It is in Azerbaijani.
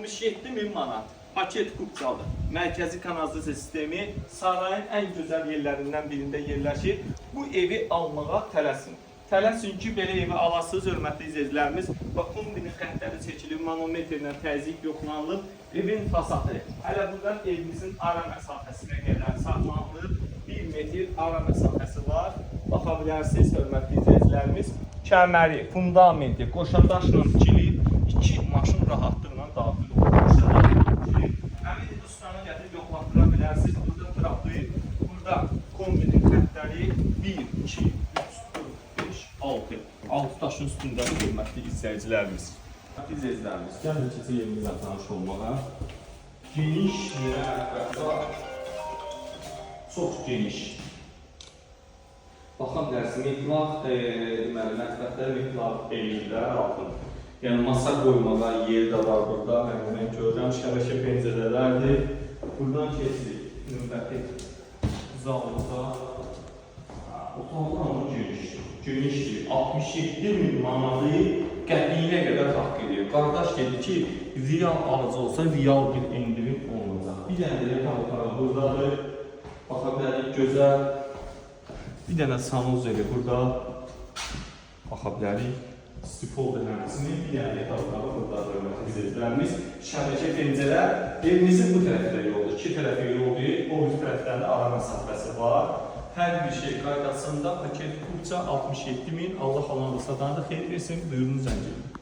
67.000 manat. Paket kupçalı. Mərkəzi kanalizasiya sistemi sarayın ən gözəl yerlərindən birində yerləşir. Bu evi almağa tələsin. Tələsin ki, belə evi alasınız, hörmətli izləyicilərimiz. Bax, kombinin xəttləri çəkilib, manometrlə təzyiq yoxlanılıb. Evin fasadı. Hələ buradan evimizin ara məsafəsinə qədər saxlanılıb. 1 metr ara məsafəsi var. Baxa bilərsiniz, hörmətli izləyicilərimiz. Kəməri, fundamenti, qoşa daşla tikilib. 2 maşın rahatlıqla daxil olur. Həmin ustanı gətirib yoxlatdıra bilərsiniz. Burada trapı, burada kombinin xəttləri 1, 2, 3, 4, 5, 6. 6 daşın üstündədir, hörmətli izləyicilərimiz. Hörmətli izləyicilərimiz, gəlin keçək yerimizlə tanış olmağa. Geniş yerə ətrafda çox geniş. Baxa bilərsiniz, metlaq, deməli, mətbəxdə metlaq eyirlər altın. Yəni, masa qoymağa yer də var burada. Mən görürəm, şəbəkə pəncərələrdir. Buradan keçirik, növbəti zalda. Otaqlar ama genişdir. 67.000 manatı qəpiyinə qədər haqq edir. Qardaş dedi ki, real alıcı olsa real bir endirim olunacaq. Bir dənə də yapan buradadır. Baxa bilərik, gözəl. Bir dənə sanuzeli burada. Baxa bilərik. Stipol dənəməsini bir dənə yapan buradadır. Bizlərimiz şəbəkə pəncərə. Evimizin bu tərəfdə yoldur. 2 tərəfi yoldur. O bir tərəfdən də ara məsafəsi var. Hər bir şey qaydasında paket kupça 67.000. Allah alan da satanı da xeyir versin. Buyurunuz zəncir.